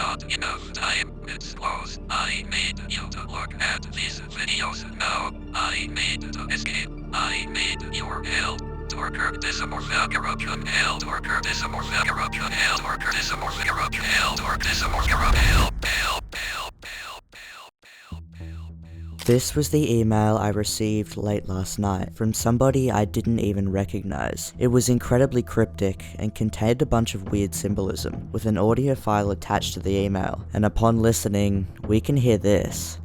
not enough time. It's close. I need you to look at these videos now. I need to escape. I need your help. Torker dismorphic eruption hell. Torker dismorphic eruption hell. Torker dismorphic eruption hell. Torker dismorphic eruption hell. This was the email I received late last night from somebody I didn't even recognize. It was incredibly cryptic and contained a bunch of weird symbolism, with an audio file attached to the email, and upon listening, we can hear this.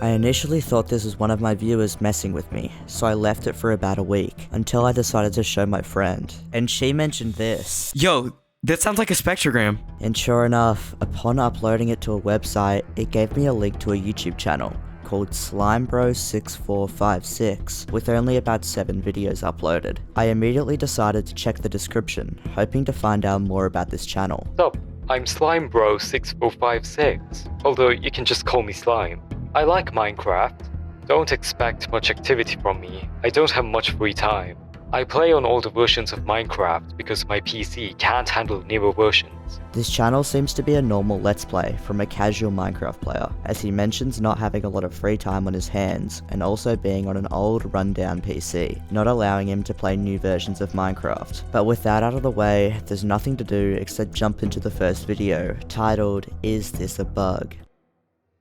I initially thought this was one of my viewers messing with me, so I left it for about a week, until I decided to show my friend, and she mentioned this. Yo, that sounds like a spectrogram. And sure enough, upon uploading it to a website, it gave me a link to a YouTube channel called SlimeBro6456 with only about 7 videos uploaded. I immediately decided to check the description, hoping to find out more about this channel. Sup, I'm SlimeBro6456, although you can just call me Slime. I like Minecraft. Don't expect much activity from me. I don't have much free time. I play on older versions of Minecraft because my PC can't handle newer versions. This channel seems to be a normal Let's Play from a casual Minecraft player, as he mentions not having a lot of free time on his hands, and also being on an old rundown PC, not allowing him to play new versions of Minecraft. But with that out of the way, there's nothing to do except jump into the first video, titled, "Is This a Bug?"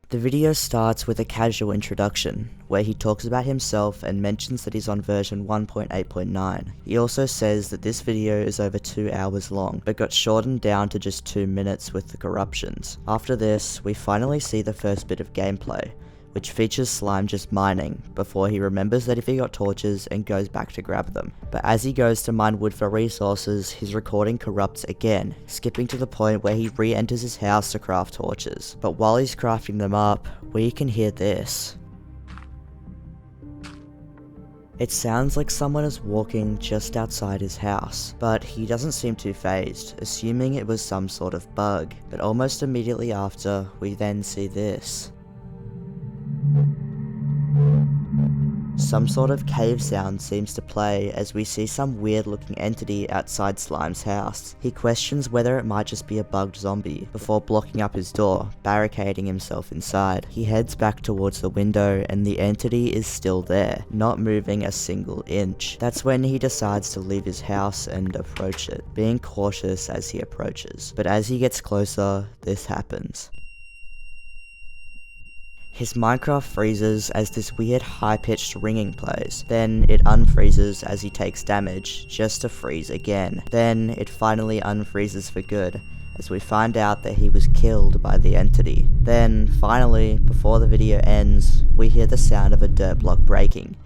The video starts with a casual introduction, where he talks about himself and mentions that he's on version 1.8.9. He also says that this video is over 2 hours long, but got shortened down to just 2 minutes with the corruptions. After this, we finally see the first bit of gameplay, which features Slime just mining, before he remembers that if he got torches and goes back to grab them. But as he goes to mine wood for resources, his recording corrupts again, skipping to the point where he re-enters his house to craft torches. But while he's crafting them up, we can hear this. It sounds like someone is walking just outside his house, but he doesn't seem too phased, assuming it was some sort of bug. But almost immediately after, we then see this. Some sort of cave sound seems to play as we see some weird looking entity outside Slime's house. He questions whether it might just be a bugged zombie before blocking up his door, barricading himself inside. He heads back towards the window and the entity is still there, not moving a single inch. That's when he decides to leave his house and approach it, being cautious as he approaches. But as he gets closer, this happens. His Minecraft freezes as this weird high-pitched ringing plays, then it unfreezes as he takes damage, just to freeze again. Then it finally unfreezes for good, as we find out that he was killed by the entity. Then, finally, before the video ends, we hear the sound of a dirt block breaking.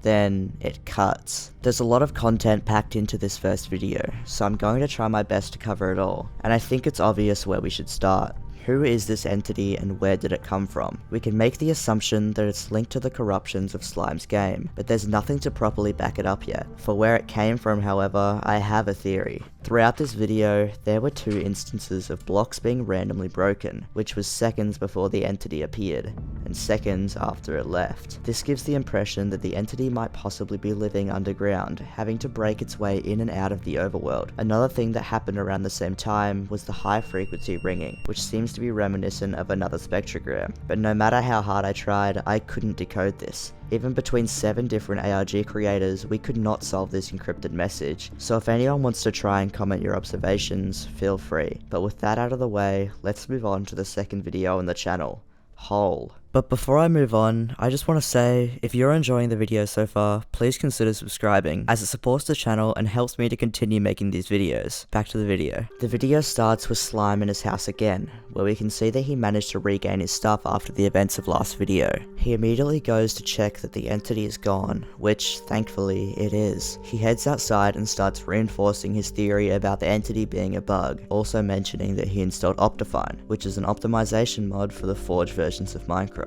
Then it cuts. There's a lot of content packed into this first video, so I'm going to try my best to cover it all, and I think it's obvious where we should start. Who is this entity and where did it come from? We can make the assumption that it's linked to the corruptions of Slime's game, but there's nothing to properly back it up yet. For where it came from, however, I have a theory. Throughout this video, there were 2 instances of blocks being randomly broken, which was seconds before the entity appeared, and seconds after it left. This gives the impression that the entity might possibly be living underground, having to break its way in and out of the overworld. Another thing that happened around the same time was the high frequency ringing, which seems to be reminiscent of another spectrogram, but no matter how hard I tried, I couldn't decode this. Even between 7 different ARG creators, we could not solve this encrypted message, so if anyone wants to try and comment your observations, feel free. But with that out of the way, let's move on to the second video on the channel, Hole. But before I move on, I just want to say, if you're enjoying the video so far, please consider subscribing, as it supports the channel and helps me to continue making these videos. Back to the video. The video starts with Slime in his house again, where we can see that he managed to regain his stuff after the events of last video. He immediately goes to check that the entity is gone, which, thankfully, it is. He heads outside and starts reinforcing his theory about the entity being a bug, also mentioning that he installed Optifine, which is an optimization mod for the Forge versions of Minecraft.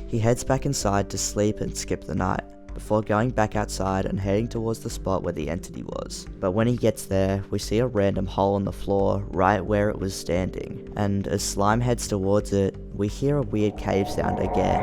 He heads back inside to sleep and skip the night, before going back outside and heading towards the spot where the entity was. But when he gets there, we see a random hole in the floor right where it was standing, and as Slime heads towards it, we hear a weird cave sound again.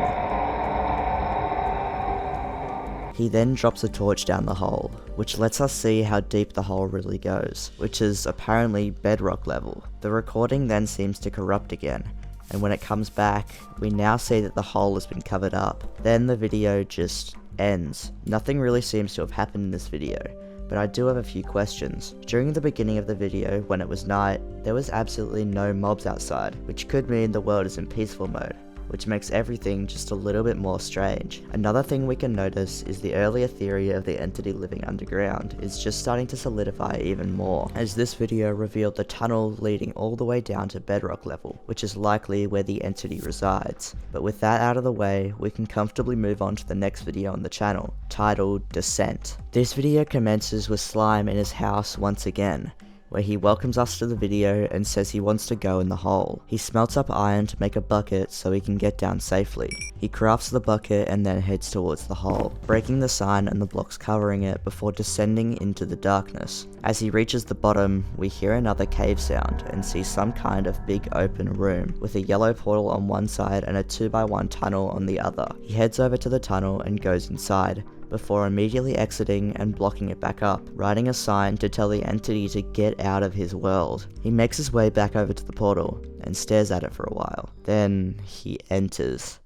He then drops a torch down the hole, which lets us see how deep the hole really goes, which is apparently bedrock level. The recording then seems to corrupt again, and when it comes back, we now see that the hole has been covered up. Then the video just ends. Nothing really seems to have happened in this video, but I do have a few questions. During the beginning of the video, when it was night, there was absolutely no mobs outside, which could mean the world is in peaceful mode, which makes everything just a little bit more strange. Another thing we can notice is the earlier theory of the entity living underground is just starting to solidify even more, as this video revealed the tunnel leading all the way down to bedrock level, which is likely where the entity resides. But with that out of the way, we can comfortably move on to the next video on the channel, titled Descent. This video commences with Slime in his house once again, where he welcomes us to the video and says he wants to go in the hole. He smelts up iron to make a bucket so he can get down safely. He crafts the bucket and then heads towards the hole, breaking the sign and the blocks covering it before descending into the darkness. As he reaches the bottom, we hear another cave sound and see some kind of big open room with a yellow portal on one side and a 2x1 tunnel on the other. He heads over to the tunnel and goes inside, before immediately exiting and blocking it back up, writing a sign to tell the entity to get out of his world. He makes his way back over to the portal and stares at it for a while. Then he enters.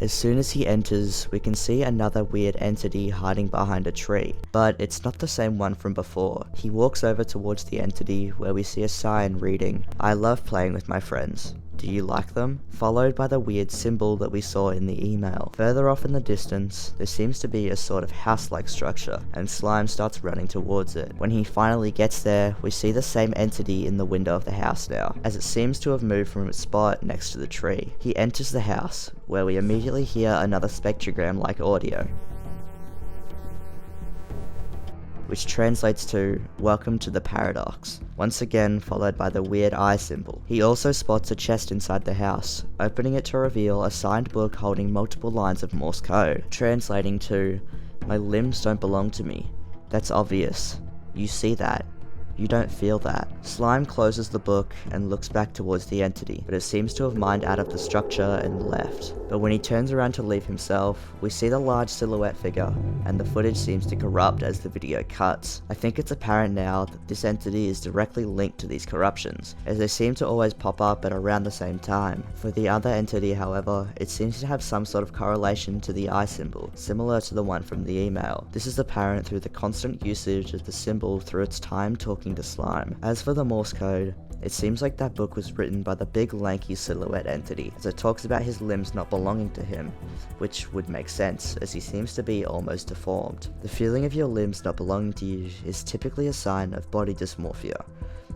As soon as he enters, we can see another weird entity hiding behind a tree, but it's not the same one from before. He walks over towards the entity where we see a sign reading, "I love playing with my friends. Do you like them?" Followed by the weird symbol that we saw in the email. Further off in the distance, there seems to be a sort of house-like structure, and Slime starts running towards it. When he finally gets there, we see the same entity in the window of the house now, as it seems to have moved from its spot next to the tree. He enters the house, where we immediately hear another spectrogram-like audio, which translates to "Welcome to the Paradox," once again followed by the weird eye symbol. He also spots a chest inside the house, opening it to reveal a signed book holding multiple lines of Morse code, translating to, "My limbs don't belong to me. That's obvious. You see that. You don't feel that." Slime closes the book and looks back towards the entity, but it seems to have mined out of the structure and left. But when he turns around to leave himself, we see the large silhouette figure, and the footage seems to corrupt as the video cuts. I think it's apparent now that this entity is directly linked to these corruptions, as they seem to always pop up at around the same time. For the other entity, however, it seems to have some sort of correlation to the eye symbol, similar to the one from the email. This is apparent through the constant usage of the symbol through its time talking to Slime. As for the Morse code, it seems like that book was written by the big lanky silhouette entity, as it talks about his limbs not belonging to him, which would make sense, as he seems to be almost deformed. The feeling of your limbs not belonging to you is typically a sign of body dysmorphia,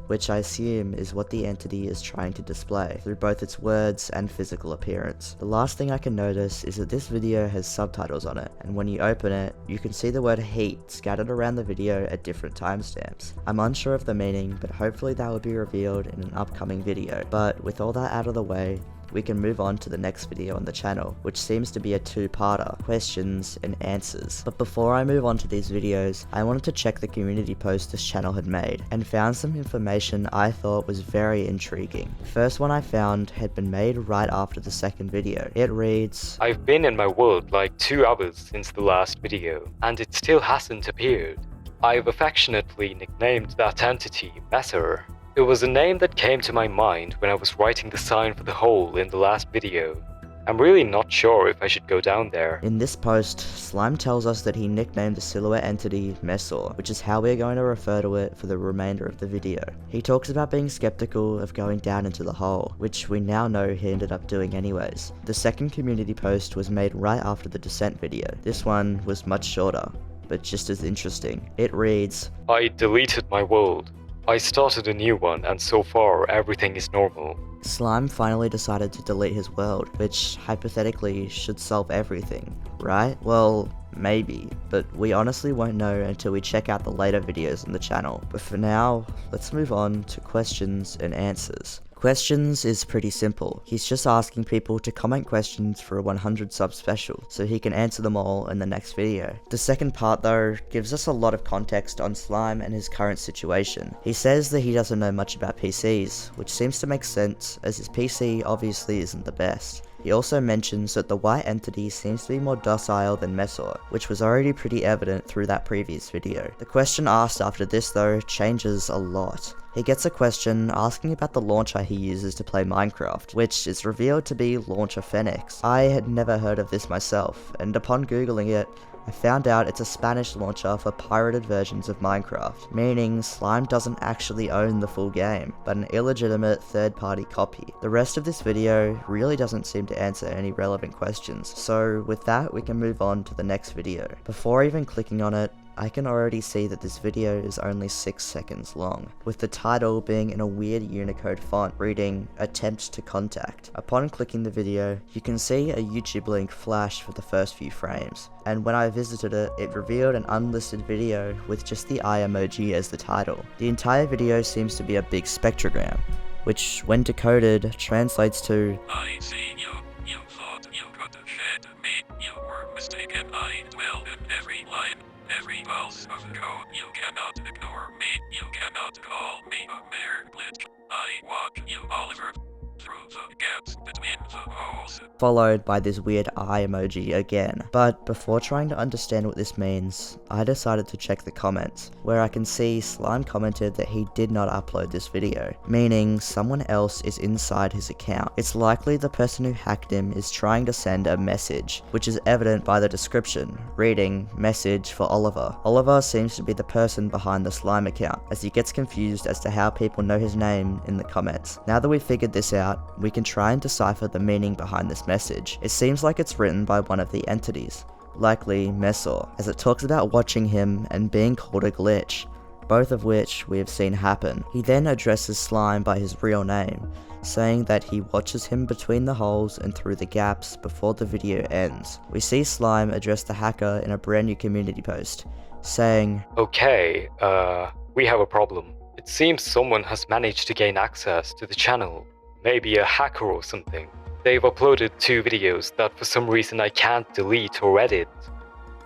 which I assume is what the entity is trying to display through both its words and physical appearance. The last thing I can notice is that this video has subtitles on it, and when you open it, you can see the word heat scattered around the video at different timestamps. I'm unsure of the meaning, but hopefully that will be revealed in an upcoming video. But with all that out of the way, we can move on to the next video on the channel, which seems to be a two-parter, questions and answers. But before I move on to these videos, I wanted to check the community post this channel had made, and found some information I thought was very intriguing. The first one I found had been made right after the second video. It reads, I've been in my world like 2 hours since the last video, and it still hasn't appeared. I've affectionately nicknamed that entity Messer. It was a name that came to my mind when I was writing the sign for the hole in the last video. I'm really not sure if I should go down there. In this post, Slime tells us that he nicknamed the silhouette entity Messor, which is how we're going to refer to it for the remainder of the video. He talks about being skeptical of going down into the hole, which we now know he ended up doing anyways. The second community post was made right after the Descent video. This one was much shorter, but just as interesting. It reads, I deleted my world. I started a new one and so far everything is normal. Slime finally decided to delete his world, which hypothetically should solve everything, right? Well, maybe, but we honestly won't know until we check out the later videos on the channel. But for now, let's move on to questions and answers. Questions is pretty simple. He's just asking people to comment questions for a 100 sub special, so he can answer them all in the next video. The second part though, gives us a lot of context on Slime and his current situation. He says that he doesn't know much about PCs, which seems to make sense as his PC obviously isn't the best. He also mentions that the white entity seems to be more docile than Mesor, which was already pretty evident through that previous video. The question asked after this though changes a lot. He gets a question asking about the launcher he uses to play Minecraft, which is revealed to be Launcher Phoenix. I had never heard of this myself, and upon googling it, I found out it's a Spanish launcher for pirated versions of Minecraft, meaning Slime doesn't actually own the full game, but an illegitimate third-party copy. The rest of this video really doesn't seem to answer any relevant questions, so with that we can move on to the next video. Before even clicking on it, I can already see that this video is only 6 seconds long, with the title being in a weird Unicode font reading "Attempt to Contact." Upon clicking the video, you can see a YouTube link flash for the first few frames, and when I visited it, it revealed an unlisted video with just the eye emoji as the title. The entire video seems to be a big spectrogram, which when decoded translates to I see you. You thought you could shed me. You were mistaken. I dwell in every line. Every pulse of code, you cannot ignore me. You cannot call me a mere glitch. I watch you, Oliver, through the gaps between the holes. followed by this weird eye emoji again. But before trying to understand what this means, I decided to check the comments, where I can see Slime commented that he did not upload this video, meaning someone else is inside his account. It's likely the person who hacked him is trying to send a message, which is evident by the description, reading, "Message for Oliver." Oliver seems to be the person behind the Slime account, as he gets confused as to how people know his name in the comments. Now that we've figured this out, we can try and decipher the meaning behind this message. It seems like it's written by one of the entities, likely Mesor, as it talks about watching him and being called a glitch, both of which we have seen happen. He then addresses Slime by his real name, saying that he watches him between the holes and through the gaps before the video ends. We see Slime address the hacker in a brand new community post, saying, Okay, we have a problem. It seems someone has managed to gain access to the channel. Maybe a hacker or something. They've uploaded 2 videos that for some reason I can't delete or edit.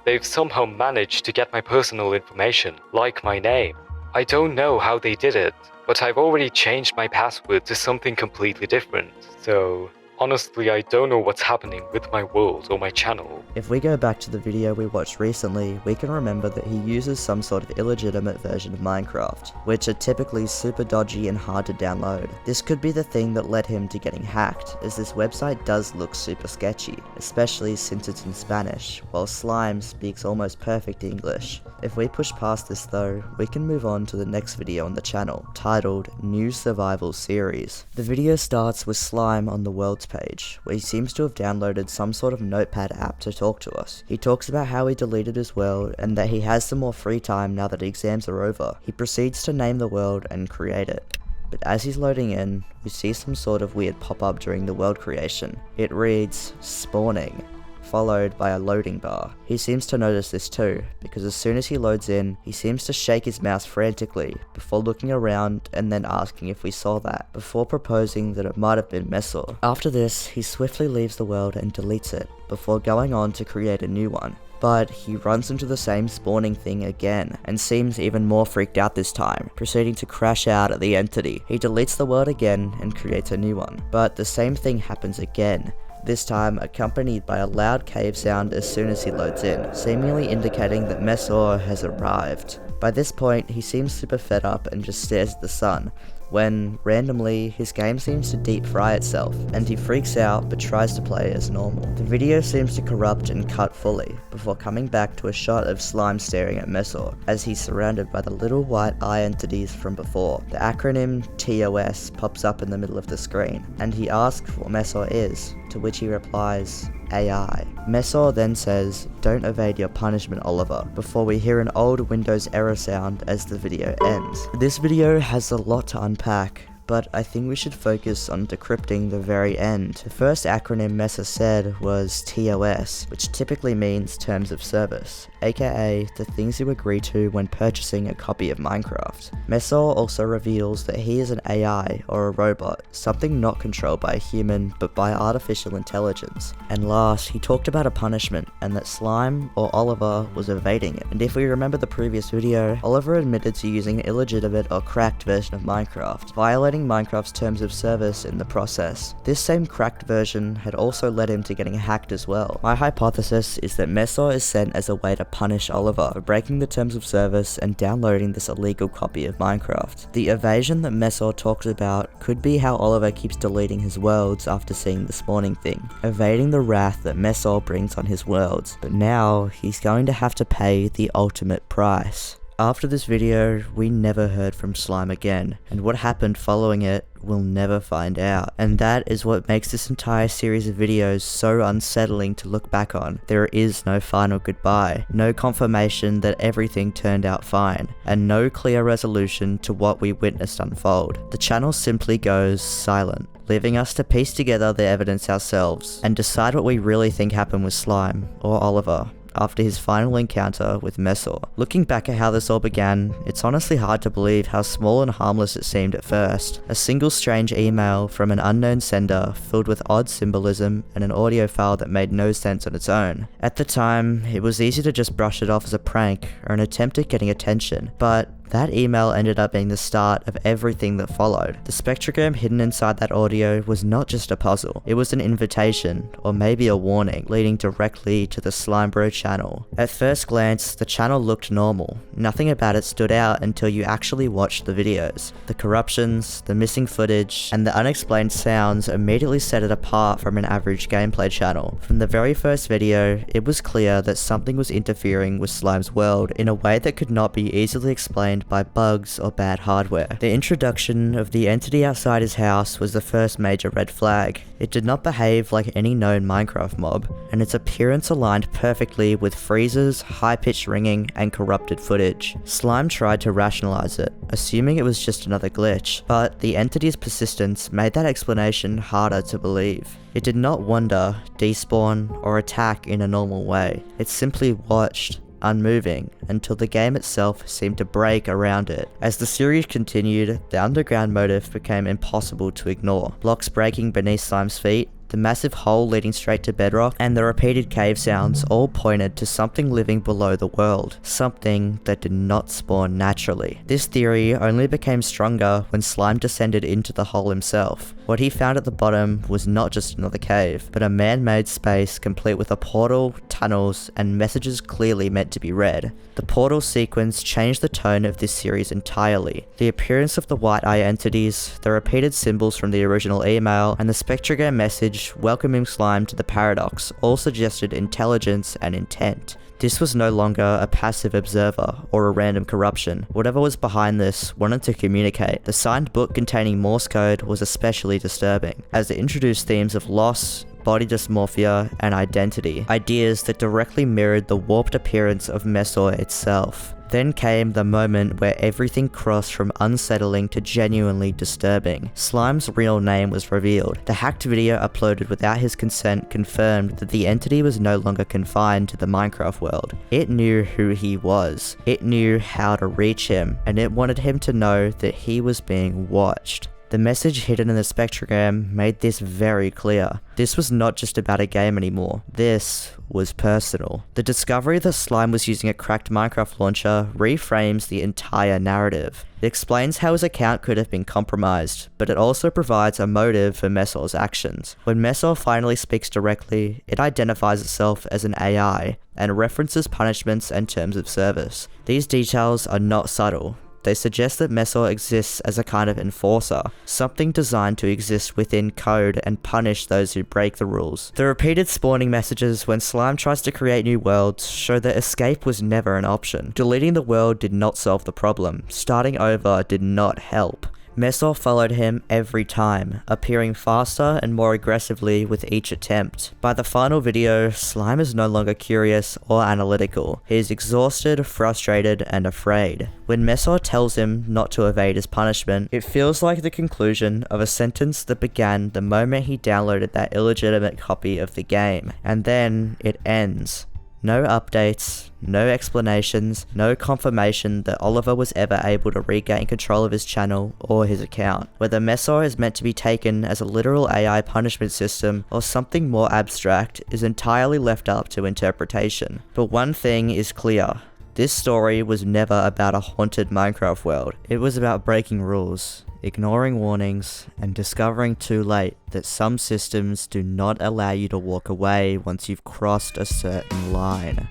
They've somehow managed to get my personal information, like my name. I don't know how they did it, but I've already changed my password to something completely different, so honestly I don't know what's happening with my world or my channel. If we go back to the video we watched recently, we can remember that he uses some sort of illegitimate version of Minecraft, which are typically super dodgy and hard to download. This could be the thing that led him to getting hacked, as this website does look super sketchy, especially since it's in Spanish, while Slime speaks almost perfect English. If we push past this though, we can move on to the next video on the channel, titled New Survival Series. The video starts with Slime on the world's page, where he seems to have downloaded some sort of notepad app to talk to us. He talks about how he deleted his world and that he has some more free time now that exams are over. He proceeds to name the world and create it. But as he's loading in, we see some sort of weird pop-up during the world creation. It reads, "Spawning," followed by a loading bar. He seems to notice this too, because as soon as he loads in, he seems to shake his mouse frantically, before looking around and then asking if we saw that, before proposing that it might have been Mesor. After this, he swiftly leaves the world and deletes it, before going on to create a new one. But he runs into the same spawning thing again, and seems even more freaked out this time, proceeding to crash out at the entity. He deletes the world again and creates a new one, but the same thing happens again, this time accompanied by a loud cave sound as soon as he loads in, seemingly indicating that Mesor has arrived. By this point, he seems super fed up and just stares at the sun, when, randomly, his game seems to deep fry itself, and he freaks out but tries to play as normal. The video seems to corrupt and cut fully, before coming back to a shot of Slime staring at Mesor, as he's surrounded by the little white eye entities from before. The acronym TOS pops up in the middle of the screen, and he asks what Mesor is, to which he replies, AI. Mesor then says, "Don't evade your punishment, Oliver," before we hear an old Windows error sound as the video ends. This video has a lot to unpack, but I think we should focus on decrypting the very end. The first acronym Mesor said was TOS, which typically means Terms of Service, aka the things you agree to when purchasing a copy of Minecraft. Mesor also reveals that he is an AI or a robot, something not controlled by a human but by artificial intelligence. And last, he talked about a punishment and that Slime, or Oliver, was evading it. And if we remember the previous video, Oliver admitted to using an illegitimate or cracked version of Minecraft, violating Minecraft's terms of service in the process. This same cracked version had also led him to getting hacked as well. My hypothesis is that Mesor is sent as a way to punish Oliver for breaking the terms of service and downloading this illegal copy of Minecraft. The evasion that Mesor talks about could be how Oliver keeps deleting his worlds after seeing the spawning thing, evading the wrath that Mesor brings on his worlds, but now he's going to have to pay the ultimate price. After this video, we never heard from Slime again, and what happened following it, we'll never find out. And that is what makes this entire series of videos so unsettling to look back on. There is no final goodbye, no confirmation that everything turned out fine, and no clear resolution to what we witnessed unfold. The channel simply goes silent, leaving us to piece together the evidence ourselves, and decide what we really think happened with Slime, or Oliver, after his final encounter with Mesor. Looking back at how this all began, it's honestly hard to believe how small and harmless it seemed at first. A single strange email from an unknown sender filled with odd symbolism and an audio file that made no sense on its own. At the time, it was easy to just brush it off as a prank or an attempt at getting attention, but that email ended up being the start of everything that followed. The spectrogram hidden inside that audio was not just a puzzle, it was an invitation, or maybe a warning, leading directly to the Slime Bro channel. At first glance, the channel looked normal. Nothing about it stood out until you actually watched the videos. The corruptions, the missing footage, and the unexplained sounds immediately set it apart from an average gameplay channel. From the very first video, it was clear that something was interfering with Slime's world in a way that could not be easily explained by bugs or bad hardware. The introduction of the entity outside his house was the first major red flag. It did not behave like any known Minecraft mob, and its appearance aligned perfectly with freezes, high-pitched ringing, and corrupted footage. Slime tried to rationalize it, assuming it was just another glitch, but the entity's persistence made that explanation harder to believe. It did not wander, despawn, or attack in a normal way. It simply watched, unmoving, until the game itself seemed to break around it. As the series continued, the underground motif became impossible to ignore. Blocks breaking beneath Slime's feet, the massive hole leading straight to bedrock, and the repeated cave sounds all pointed to something living below the world, something that did not spawn naturally. This theory only became stronger when Slime descended into the hole himself. What he found at the bottom was not just another cave, but a man-made space complete with a portal, tunnels, and messages clearly meant to be read. The portal sequence changed the tone of this series entirely. The appearance of the white eye entities, the repeated symbols from the original email, and the spectrogram message welcoming Slime to the paradox all suggested intelligence and intent. This was no longer a passive observer or a random corruption. Whatever was behind this wanted to communicate. The signed book containing Morse code was especially disturbing, as it introduced themes of loss, body dysmorphia, and identity, ideas that directly mirrored the warped appearance of Mesor itself. Then came the moment where everything crossed from unsettling to genuinely disturbing. Slime's real name was revealed. The hacked video uploaded without his consent confirmed that the entity was no longer confined to the Minecraft world. It knew who he was, it knew how to reach him, and it wanted him to know that he was being watched. The message hidden in the spectrogram made this very clear. This was not just about a game anymore. This was personal. The discovery that Slime was using a cracked Minecraft launcher reframes the entire narrative. It explains how his account could have been compromised, but it also provides a motive for Mesor's actions. When Mesor finally speaks directly, it identifies itself as an AI, and references punishments and terms of service. These details are not subtle. They suggest that Mesor exists as a kind of enforcer, something designed to exist within code and punish those who break the rules. The repeated spawning messages when Slime tries to create new worlds show that escape was never an option. Deleting the world did not solve the problem. Starting over did not help. Mesor followed him every time, appearing faster and more aggressively with each attempt. By the final video, Slime is no longer curious or analytical. He is exhausted, frustrated, and afraid. When Mesor tells him not to evade his punishment, it feels like the conclusion of a sentence that began the moment he downloaded that illegitimate copy of the game, and then it ends. No updates, no explanations, no confirmation that Oliver was ever able to regain control of his channel or his account. Whether Mesor is meant to be taken as a literal AI punishment system or something more abstract is entirely left up to interpretation. But one thing is clear. This story was never about a haunted Minecraft world. It was about breaking rules, ignoring warnings, and discovering too late that some systems do not allow you to walk away once you've crossed a certain line.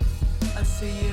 I see